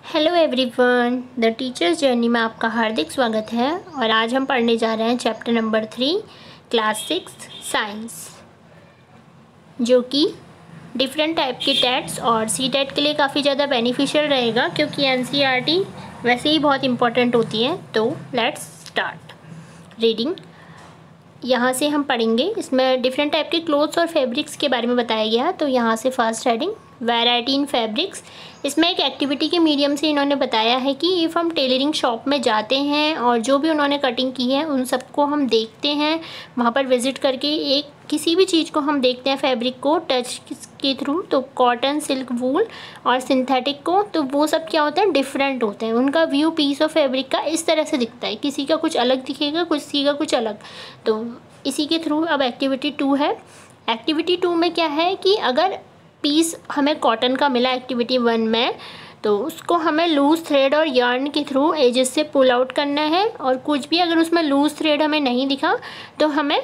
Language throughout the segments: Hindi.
Hello everyone, the teachers journey में आपका हार्दिक स्वागत है। और आज हम पढ़ने जा रहे हैं चैप्टर नंबर 3 क्लास 6 साइंस, जो कि डिफरेंट टाइप के टेट्स और सी टेट के लिए काफ़ी ज़्यादा बेनिफिशियल रहेगा, क्योंकि एनसीईआरटी वैसे ही बहुत इंपॉर्टेंट होती है। तो लेट्स स्टार्ट रीडिंग। यहाँ से हम पढ़ेंगे, इसमें डिफरेंट टाइप के क्लोथ्स और फैब्रिक्स के बारे में बताया गया है। तो यहाँ से first heading variety in fabrics. इसमें एक एक्टिविटी के मीडियम से इन्होंने बताया है कि इफ़ हम टेलरिंग शॉप में जाते हैं और जो भी उन्होंने कटिंग की है उन सबको हम देखते हैं, वहाँ पर विज़िट करके एक किसी भी चीज़ को हम देखते हैं फैब्रिक को टच के थ्रू, तो कॉटन, सिल्क, वूल और सिंथेटिक को, तो वो सब क्या होता है, डिफरेंट होते हैं। उनका व्यू पीस ऑफ फैब्रिक का इस तरह से दिखता है, किसी का कुछ अलग दिखेगा, किसी का कुछ अलग। तो इसी के थ्रू अब एक्टिविटी 2 है। एक्टिविटी 2 में क्या है कि अगर पीस हमें कॉटन का मिला एक्टिविटी 1 में, तो उसको हमें लूज़ थ्रेड और यार्न के थ्रू एजेस से पुल आउट करना है। और कुछ भी अगर उसमें लूज़ थ्रेड हमें नहीं दिखा तो हमें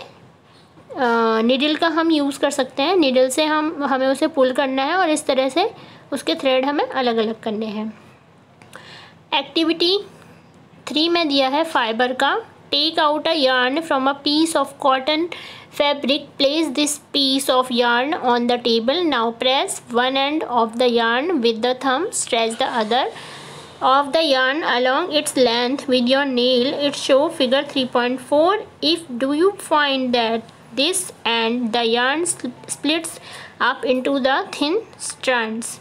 निडल का हम यूज़ कर सकते हैं। निडल से हमें उसे पुल करना है और इस तरह से उसके थ्रेड हमें अलग अलग करने हैं। एक्टिविटी 3 में दिया है फाइबर का। Take out a yarn from a piece of cotton fabric. Place this piece of yarn on the table. Now press one end of the yarn with the thumb. Stretch the other of the yarn along its length with your nail. It show figure 3.4. If do you find that this and the yarn splits up into the thin strands.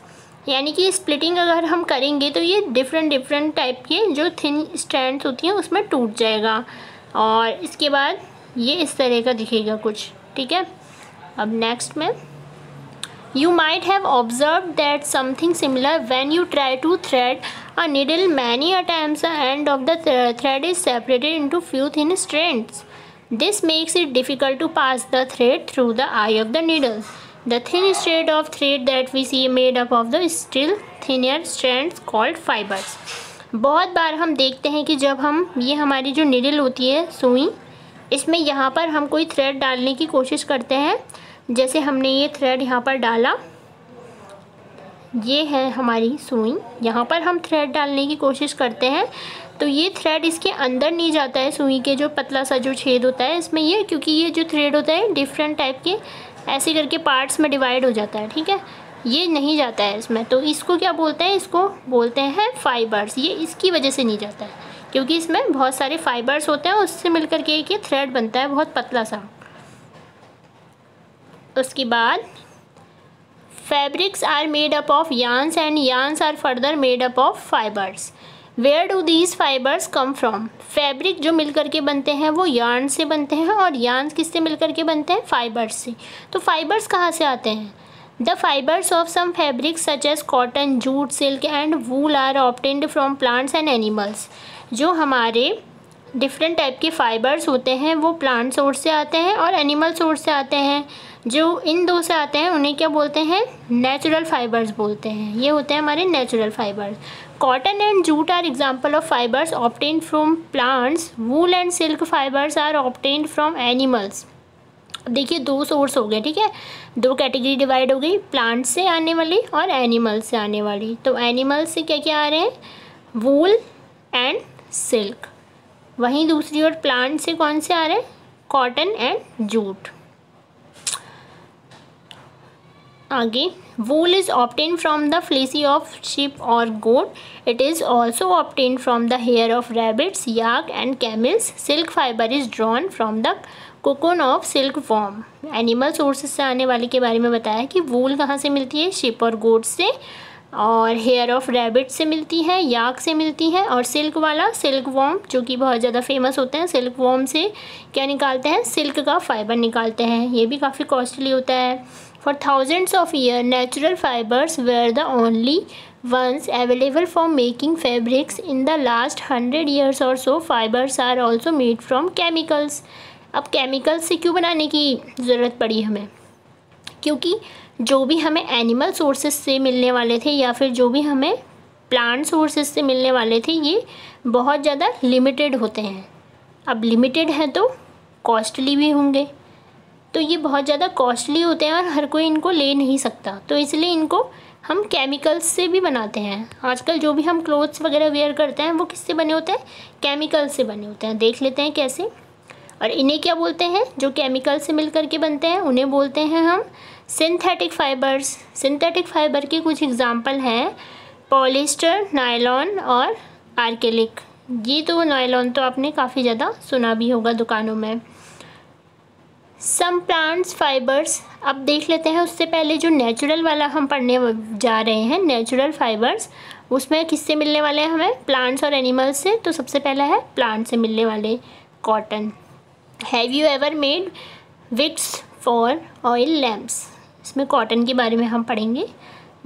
यानी कि स्प्लिटिंग अगर हम करेंगे तो ये डिफरेंट टाइप के जो थिन स्ट्रैंड्स होती हैं उसमें टूट जाएगा, और इसके बाद ये इस तरह का दिखेगा कुछ। ठीक है, अब नेक्स्ट में you might have observe that something similar when you try to thread a needle many a times the end of the thread is separated into few thin strands. This makes it difficult to pass the thread through the eye of the needle. The thin strand of thread that we see made up of the still thinner strands called fibers. बहुत बार हम देखते हैं कि जब हम ये हमारी जो निडल होती है सुई, इसमें यहाँ पर हम कोई थ्रेड डालने की कोशिश करते हैं। जैसे हमने ये थ्रेड यहाँ पर डाला, ये है हमारी सुई, यहाँ पर हम थ्रेड डालने की कोशिश करते हैं तो ये थ्रेड इसके अंदर नहीं जाता है। सुई के जो पतला सा जो छेद होता है इसमें ये, क्योंकि ये जो थ्रेड होता है डिफरेंट टाइप के ऐसे करके पार्ट्स में डिवाइड हो जाता है। ठीक है, ये नहीं जाता है इसमें, तो इसको क्या बोलते हैं, इसको बोलते हैं फाइबर्स। ये इसकी वजह से नहीं जाता है क्योंकि इसमें बहुत सारे फाइबर्स होते हैं, उससे मिलकर के एक ये थ्रेड बनता है बहुत पतला सा। उसके बाद fabrics are made up of yarns and yarns are further made up of fibres. Where do these fibres come from. Fabric जो मिलकर के बनते हैं वो यार्न से बनते हैं, और यार्न्स किससे मिलकर के बनते हैं, फाइबर्स से। तो फाइबर्स कहाँ से आते हैं. The fibres of some fabrics such as cotton, jute, silk and wool are obtained from plants and animals. जो हमारे डिफरेंट टाइप के फाइबर्स होते हैं वो प्लांट सोर्स से आते हैं और एनिमल सोर्स से आते हैं। जो इन दो से आते हैं उन्हें क्या बोलते हैं, नेचुरल फाइबर्स बोलते हैं। ये होते हैं हमारे natural fibres. Cotton and jute are example of fibres obtained from plants. Wool and silk fibres are obtained from animals. देखिए दो सोर्स हो गए, ठीक है, दो कैटेगरी डिवाइड हो गई, प्लांट से आने वाली और एनिमल से आने वाली। तो एनिमल से क्या क्या आ रहे हैं, वूल एंड सिल्क। वहीं दूसरी ओर प्लांट से कौन से आ रहे हैं, कॉटन एंड जूट। आगे, wool is obtained from the fleece of sheep or goat. It is also obtained from the hair of rabbits, yak and camels. Silk fiber is drawn from the cocoon of silkworm. Animal sources से आने वाले के बारे में बताया कि वूल कहाँ से मिलती है, शिप और गोट से, और हेयर ऑफ रैबिट से मिलती है, याक से मिलती है, और सिल्क वाला सिल्क वॉर्म जो कि बहुत ज़्यादा फेमस होते हैं, सिल्क वॉर्म से क्या निकालते हैं, सिल्क का फाइबर निकालते हैं। ये भी काफ़ी कॉस्टली होता है। For thousands of years, natural fibers were the only ones available for making fabrics. In the last 100 years or so, fibers are also made from chemicals. अब केमिकल्स से क्यों बनाने की ज़रूरत पड़ी हमें, क्योंकि जो भी हमें एनिमल सोर्सेज से मिलने वाले थे या फिर जो भी हमें प्लांट सोर्सेज से मिलने वाले थे ये बहुत ज़्यादा लिमिटेड होते हैं। अब लिमिटेड है तो कॉस्टली भी होंगे, तो ये बहुत ज़्यादा कॉस्टली होते हैं और हर कोई इनको ले नहीं सकता, तो इसलिए इनको हम केमिकल्स से भी बनाते हैं। आजकल जो भी हम क्लोथ्स वगैरह वेयर करते हैं वो किससे बने होते हैं? केमिकल से बने होते हैं। देख लेते हैं कैसे। और इन्हें क्या बोलते हैं? जो केमिकल से मिल करके बनते हैं उन्हें बोलते हैं हम सिंथेटिक फाइबर्स। सिंथेटिक फाइबर के कुछ एग्जाम्पल हैं पॉलिस्टर, नायलॉन और आर्केलिक। ये तो नायलॉन तो आपने काफ़ी ज़्यादा सुना भी होगा दुकानों में। सम प्लांट्स फाइबर्स, अब देख लेते हैं उससे पहले जो नेचुरल वाला हम पढ़ने जा रहे हैं, नेचुरल फाइबर्स, उसमें किससे मिलने वाले हैं हमें? प्लांट्स और एनिमल्स से। तो सबसे पहला है प्लांट से मिलने वाले cotton. Have you ever made wicks for oil lamps? इसमें कॉटन के बारे में हम पढ़ेंगे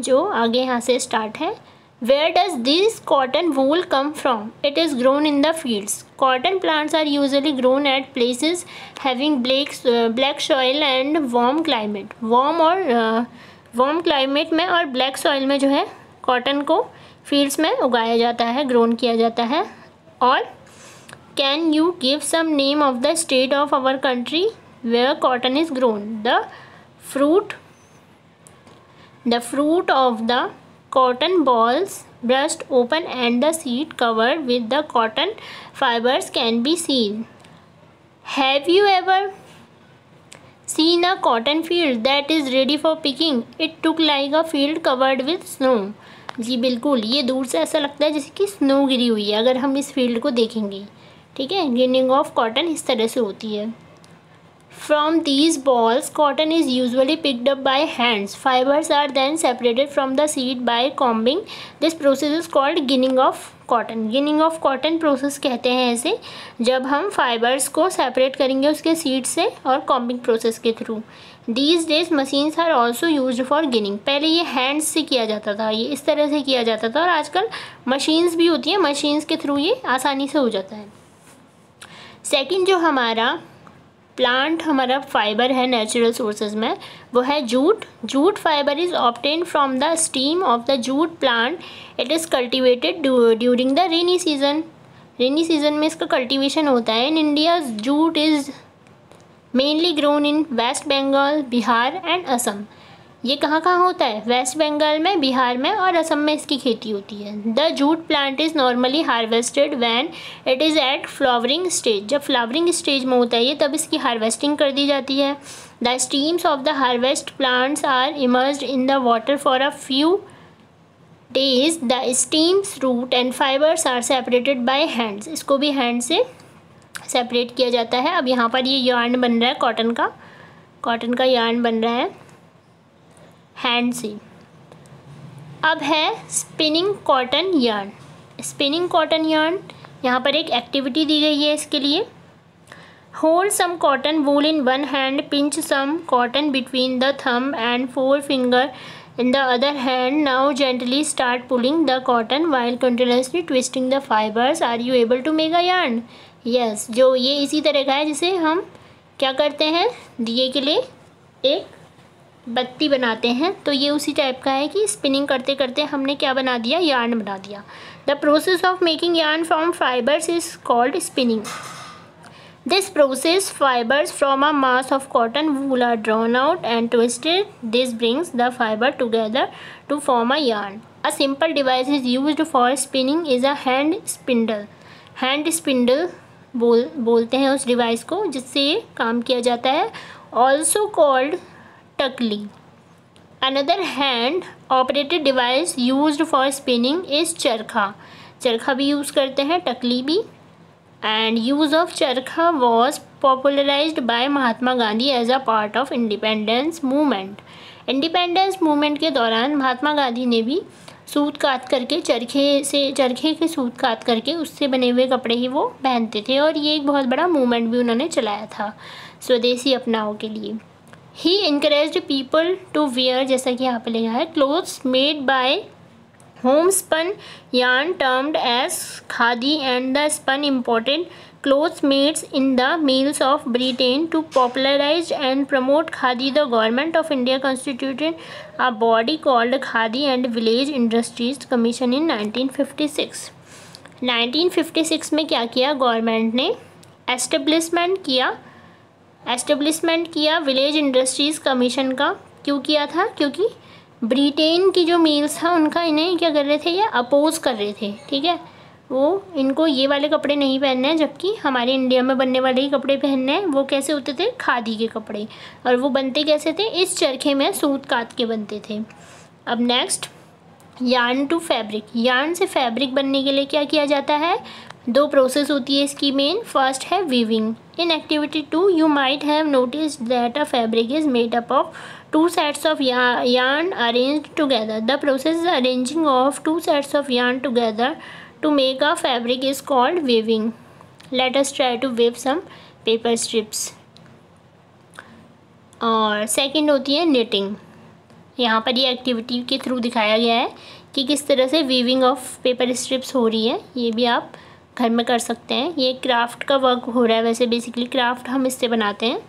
जो आगे यहाँ से स्टार्ट है। Where does this cotton wool come from? It is grown in the fields. Cotton plants are usually grown at places having black soil and warm climate. warm climate में और black soil में जो है कॉटन को fields में उगाया जाता है, grown किया जाता है। और can you give some name of the state of our country where cotton is grown? The fruit of the cotton balls burst open and the seed covered with the cotton fibers can be seen. Have you ever seen a cotton field that is ready for picking? It look like a field covered with snow. जी बिल्कुल, ये दूर से ऐसा लगता है जैसे कि स्नो गिरी हुई है अगर हम इस फील्ड को देखेंगे। ठीक है, गिनिंग ऑफ कॉटन इस तरह से होती है। From these balls, cotton is usually picked up by hands. Fibers are then separated from the seed by combing. This process is called ginning of cotton. Ginning of cotton process कहते हैं ऐसे जब हम fibers को separate करेंगे उसके seed से और combing process के through. These days machines are also used for ginning. पहले ये hands से किया जाता था, ये इस तरह से किया जाता था और आजकल machines भी होती हैं, machines के through ये आसानी से हो जाता है। सेकेंड जो हमारा प्लांट हमारा फाइबर है नेचुरल सोर्सेज में वो है jute. Jute fibre is obtain from the steam of the jute plant. It is cultivated during the rainy season. Rainy season में इसका कल्टीवेशन होता है। In India jute is mainly grown in West Bengal, Bihar and Assam. ये कहाँ कहाँ होता है? वेस्ट बंगाल में, बिहार में और असम में इसकी खेती होती है। The jute plant is normally harvested when it is at flowering stage. जब फ्लावरिंग स्टेज में होता है ये तब इसकी हार्वेस्टिंग कर दी जाती है। The stems of the harvest plants are immersed in the water for a few days. The stems, root and fibres are separated by hands. इसको भी हैंड से सेपरेट किया जाता है। अब यहाँ पर ये यार्न बन रहा है कॉटन का यार्न बन रहा है हैंड से। अब है spinning cotton yarn. Spinning cotton yarn यहाँ पर एक एक्टिविटी दी गई है इसके लिए। Hold some cotton wool in one hand, pinch some cotton between the thumb and four finger in the other hand. Now gently start pulling the cotton while continuously twisting the fibres. Are you able to make a yarn? Yes, जो ये इसी तरह का है जिसे हम क्या करते हैं, दिए के लिए एक बत्ती बनाते हैं, तो ये उसी टाइप का है कि स्पिनिंग करते करते हमने क्या बना दिया, यार्न बना दिया। The process of making yarn from fibres is called spinning. This process fibres from a mass of cotton wool are drawn out and twisted. This brings the fibre together to form a yarn. A simple device is used for spinning is a hand spindle. Hand spindle बोलते हैं उस डिवाइस को जिससे ये काम किया जाता है। Also called takli. Another hand operated device used for spinning is चरखा। चरखा भी यूज़ करते हैं, टकली भी। And use of चरखा was popularized by Mahatma Gandhi as a part of independence movement। Independence movement के दौरान महात्मा गांधी ने भी सूत काट करके चरखे के सूत काट करके उससे बने हुए कपड़े ही वो पहनते थे और ये एक बहुत बड़ा मूवमेंट भी उन्होंने चलाया था स्वदेशी अपनाओ के लिए। He encouraged people to wear, जैसा कि यहाँ पे लिखा है, clothes made by homespun yarn termed as khadi and the spun imported clothes made in the mills of Britain to popularize and promote khadi. The government of India constituted a body called Khadi and Village Industries Commission in 1956. 1956 में क्या किया गवर्नमेंट ने? एस्टेब्लिशमेंट किया विलेज इंडस्ट्रीज़ कमीशन का। क्यों किया था? क्योंकि ब्रिटेन की जो मेल्स था उनका इन्हें क्या कर रहे थे, ये अपोज कर रहे थे, ठीक है। वो इनको ये वाले कपड़े नहीं पहनने हैं, जबकि हमारे इंडिया में बनने वाले ही कपड़े पहनने हैं। वो कैसे होते थे, खादी के कपड़े, और वो बनते कैसे थे, इस चरखे में सूत काट के बनते थे। अब next, yarn to fabric. Yarn से फैब्रिक बनने के लिए क्या किया जाता है, 2 प्रोसेस होती है इसकी मेन। फर्स्ट है weaving. In activity 2 you might have noticed that a fabric is made up of 2 sets of yarn arranged together. The process is arranging of 2 sets of yarn together to make a fabric is called weaving. Let us try to weave some paper strips. और सेकंड होती है knitting. यहाँ पर ये एक्टिविटी के थ्रू दिखाया गया है कि किस तरह से वीविंग ऑफ पेपर स्ट्रिप्स हो रही है। ये भी आप घर में कर सकते हैं। ये क्राफ्ट का वर्क हो रहा है, वैसे बेसिकली क्राफ्ट हम इससे बनाते हैं।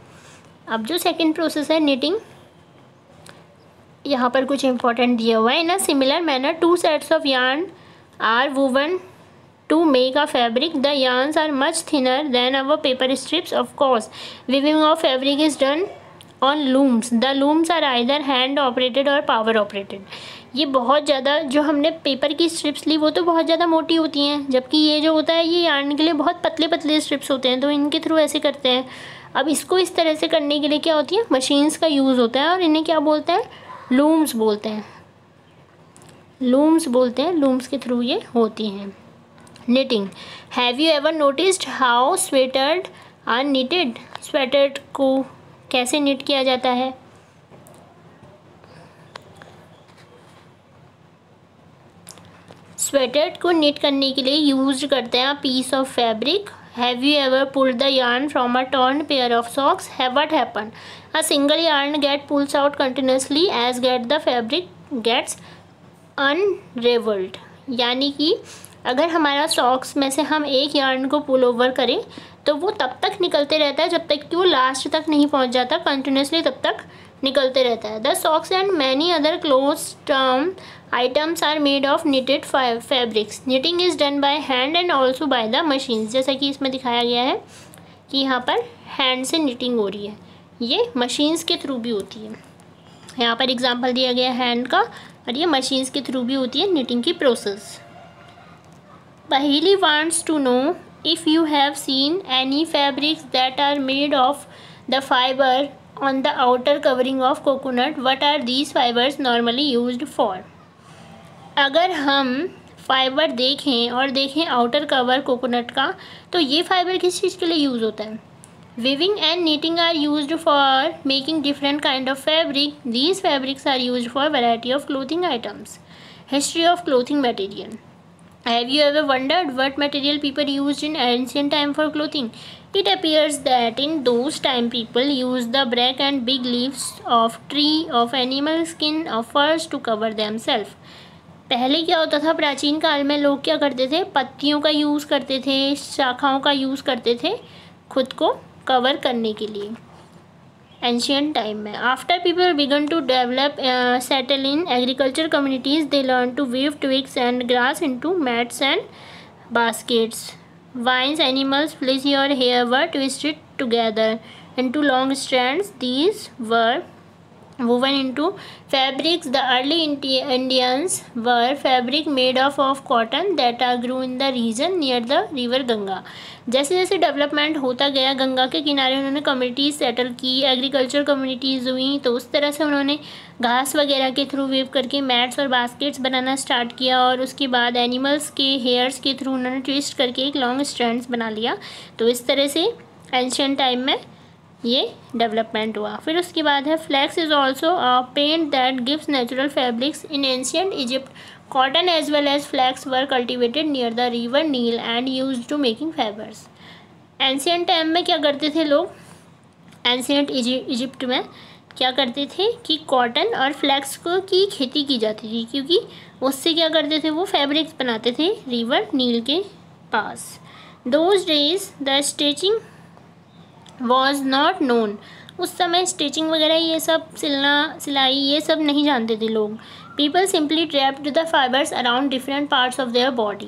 अब जो सेकंड प्रोसेस है knitting, यहाँ पर कुछ इंपॉर्टेंट दिया हुआ है। In a similar manner 2 sets of yarn are woven to make a fabric. The yarns are much thinner than our paper strips. Of course, weaving of fabric is done on looms. The looms are either hand operated or power operated. ये बहुत ज़्यादा, जो हमने पेपर की स्ट्रिप्स ली वो तो बहुत ज़्यादा मोटी होती हैं, जबकि ये जो होता है ये यार्न के लिए बहुत पतले पतले स्ट्रिप्स होते हैं, तो इनके थ्रू ऐसे करते हैं। अब इसको इस तरह से करने के लिए क्या होती है, मशीन्स का यूज़ होता है, और इन्हें क्या बोलते हैं, लूम्स बोलते हैं। लूम्स बोलते हैं, लूम्स के थ्रू ये होती हैं। Knitting. Have you ever noticed how sweater are knitted. Sweater को कैसे निट किया जाता है, स्वेटर को निट करने के लिए यूज करते हैं piece of fabric. Have you ever pulled the yarn from a torn pair of socks? What happened? A single yarn get pulls out continuously as get the fabric gets unraveled. यानी कि अगर हमारा सॉक्स में से हम एक यार्न को पुल ओवर करें तो वो तब तक निकलते रहता है जब तक कि वो लास्ट तक नहीं पहुंच जाता, कंटिन्यूसली तब तक निकलते रहता है। The socks and many other clothes term items are made of knitted fabrics. Knitting is done by hand and also by the machines. जैसा कि इसमें दिखाया गया है कि यहाँ पर हैंड से निटिंग हो रही है, ये मशीन्स के थ्रू भी होती है। यहाँ पर एग्जांपल दिया गया है हैंड का, और ये मशीन्स के थ्रू भी होती है निटिंग की process. Bahili wants to know if you have seen any fabrics that are made of the fiber on the outer covering of coconut. What are these fibers normally used for? अगर हम फाइबर देखें और देखें आउटर कवर कोकोनट का, तो ये फाइबर किस चीज़ के लिए यूज़ होता है? Weaving and knitting are used for making different kind of fabric. These fabrics are used for variety of clothing items. History of clothing material. Have you ever wondered what material people used in ancient time for clothing? It appears that in those time people used the bark and big leaves of tree, of animal skin, of furs to cover themselves. पहले क्या होता था, प्राचीन काल में लोग क्या करते थे, पत्तियों का यूज़ करते थे, शाखाओं का यूज़ करते थे खुद को कवर करने के लिए एंशियंट टाइम में। After people began to develop settle in agriculture communities, they learn to weave twigs and grass into mats and baskets. Vines, animals, fleece or hair were twisted together into long strands. These were woven into fabrics. The early Indians were fabric made of cotton that grew in the region near the river Ganga. जैसे जैसे डेवलपमेंट होता गया, गंगा के किनारे उन्होंने कम्युनिटीज़ सेटल की, एग्रीकल्चर कम्युनिटीज़ हुई, तो उस तरह से उन्होंने घास वगैरह के थ्रू वेव करके मैट्स और बास्केट्स बनाना स्टार्ट किया, और उसके बाद एनिमल्स के हेयर्स के थ्रू उन्होंने ट्विस्ट करके एक लॉन्ग स्ट्रैंड्स बना लिया। तो इस तरह से एंशियंट टाइम में ये डेवलपमेंट हुआ। फिर उसके बाद है flax is also a paint that gives natural fabrics. In ancient Egypt cotton as well as flax were cultivated near the river Nile and used to making fibres. Ancient time में क्या करते थे लोग, एंशियंट इजिप्ट में क्या करते थे कि कॉटन और फ्लैक्स को की खेती की जाती थी, क्योंकि उससे क्या करते थे, वो फैब्रिक्स बनाते थे रिवर नील के पास। Those days the stitching was not known. उस समय स्टिचिंग वगैरह ये सब सिलाई ये सब नहीं जानते थे लोग। People simply draped the fibres around different parts of their body.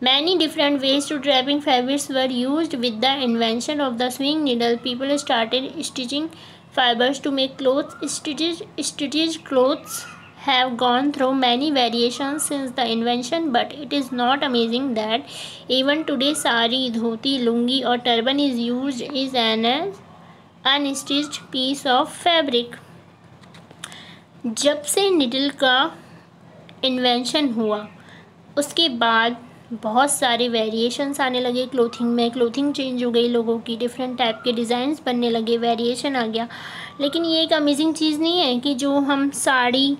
Many different ways to draping fabrics were used with the invention of the swing needle. People started stitching fibers to make clothes. Stitched clothes have gone through many variations since the invention, but it is not amazing that even today sari, dhoti, lungi or turban is used as an unstitched piece of fabric. जब से निडल का इन्वेंशन हुआ उसके बाद बहुत सारे वेरिएशंस आने लगे क्लोथिंग में, क्लोथिंग चेंज हो गई, लोगों की डिफरेंट टाइप के डिज़ाइंस बनने लगे, वेरिएशन आ गया। लेकिन ये एक अमेजिंग चीज़ नहीं है कि जो हम साड़ी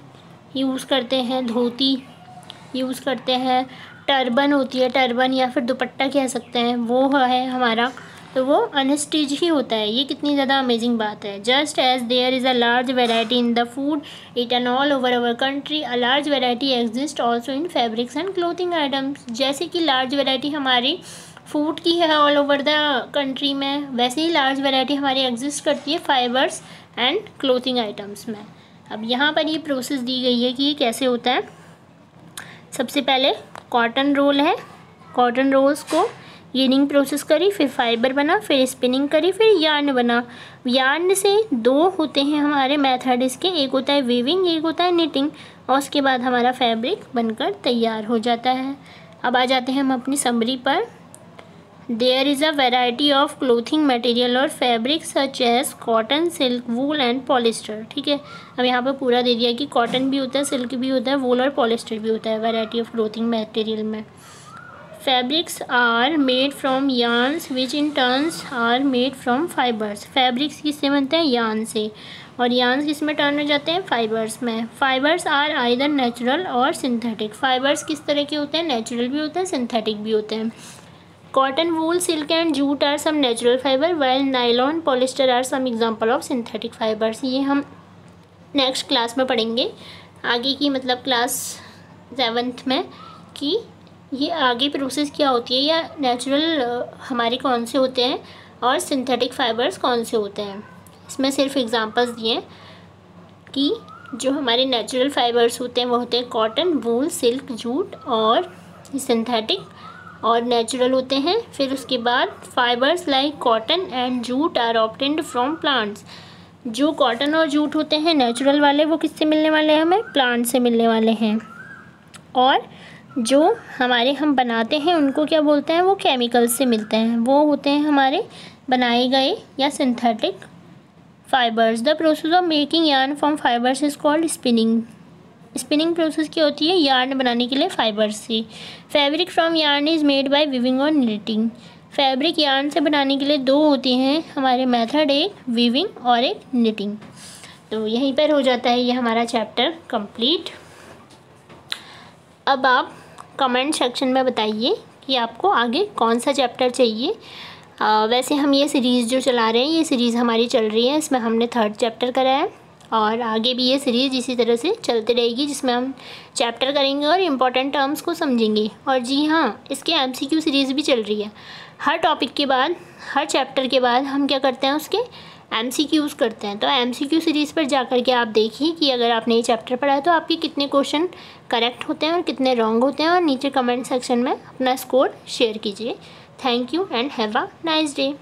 यूज़ करते हैं, धोती यूज़ करते हैं, टर्बन होती है, टर्बन या फिर दुपट्टा कह सकते हैं, वो है हमारा, तो वो अनस्टिच ही होता है। ये कितनी ज़्यादा अमेजिंग बात है। Just as there is a large variety in the food eaten all over our country, a large variety exist also in fabrics and clothing items. जैसे कि लार्ज वेराइटी हमारी फूड की है ऑल ओवर द कंट्री में, वैसे ही लार्ज वेराइटी हमारी एग्जिस्ट करती है फाइबर्स एंड क्लोथिंग आइटम्स में। अब यहाँ पर ये प्रोसेस दी गई है कि ये कैसे होता है। सबसे पहले कॉटन रोल है, कॉटन रोल्स को गिनिंग प्रोसेस करी, फिर फाइबर बना, फिर स्पिनिंग करी, फिर यार्न बना। यार्न से दो होते हैं हमारे मेथड इसके, एक होता है वीविंग, एक होता है निटिंग, और उसके बाद हमारा फैब्रिक बनकर तैयार हो जाता है। अब आ जाते हैं हम अपनी समरी पर। There is a variety of clothing material और fabric such as cotton, silk, wool and polyester. ठीक है, अब यहाँ पर पूरा दे दिया कि कॉटन भी होता है, सिल्क भी होता है, वूल और पॉलिस्टर भी होता है वेराइटी ऑफ क्लोथिंग मटेरियल में। Fabrics are made from yarns which in turns are made from fibres. Fabrics किससे बनते हैं? यार्न से, और यार्न्स किस में टर्न हो जाते हैं? फाइबर्स में। फाइबर्स आर आइदर नेचुरल और सिंथेटिक। फाइबर्स किस तरह के होते हैं? नेचुरल भी होते हैं, सिंथेटिक भी होते हैं। Cotton, wool, silk and jute are some natural fibre, while nylon, polyester are some example of synthetic fibres. ये हम नेक्स्ट क्लास में पढ़ेंगे आगे की, मतलब क्लास 7th में, कि ये आगे प्रोसेस क्या होती है, या नेचुरल हमारे कौन से होते हैं और सिंथेटिक फाइबर्स कौन से होते हैं। इसमें सिर्फ एग्जांपल्स दिए कि जो हमारे नेचुरल फाइबर्स होते हैं वो होते हैं कॉटन, वूल, सिल्क, जूट, और सिंथेटिक और नेचुरल होते हैं। फिर उसके बाद fibres like cotton and jute are obtained from plants. जो कॉटन और जूट होते हैं नेचुरल वाले, वो किससे मिलने वाले हैं? हमें प्लांट से मिलने वाले हैं। और जो हमारे हम बनाते हैं उनको क्या बोलते हैं? वो केमिकल्स से मिलते हैं, वो होते हैं हमारे बनाए गए या synthetic fibres. The process of making yarn from fibres is called spinning. Spinning process क्या होती है? यार्न बनाने के लिए फाइबर्स से। Fabric from yarn is made by weaving और निटिंग। फैब्रिक यार्न से बनाने के लिए दो होती हैं हमारे मेथड, एक वीविंग और एक निटिंग। तो यहीं पर हो जाता है ये हमारा चैप्टर कंप्लीट। अब आप कमेंट सेक्शन में बताइए कि आपको आगे कौन सा चैप्टर चाहिए। वैसे हम ये सीरीज़ जो चला रहे हैं, ये सीरीज़ हमारी चल रही है, इसमें हमने 3rd चैप्टर करा है, और आगे भी ये सीरीज़ इसी तरह से चलती रहेगी, जिसमें हम चैप्टर करेंगे और इम्पॉर्टेंट टर्म्स को समझेंगे। और जी हाँ, इसके MCQ सीरीज़ भी चल रही है। हर टॉपिक के बाद, हर चैप्टर के बाद हम क्या करते हैं? उसके MCQs करते हैं। तो MCQ सीरीज़ पर जा कर के आप देखिए कि अगर आपने ये चैप्टर पढ़ा है तो आपके कितने क्वेश्चन करेक्ट होते हैं और कितने रॉन्ग होते हैं, और नीचे कमेंट सेक्शन में अपना स्कोर शेयर कीजिए। Thank you and have a nice day.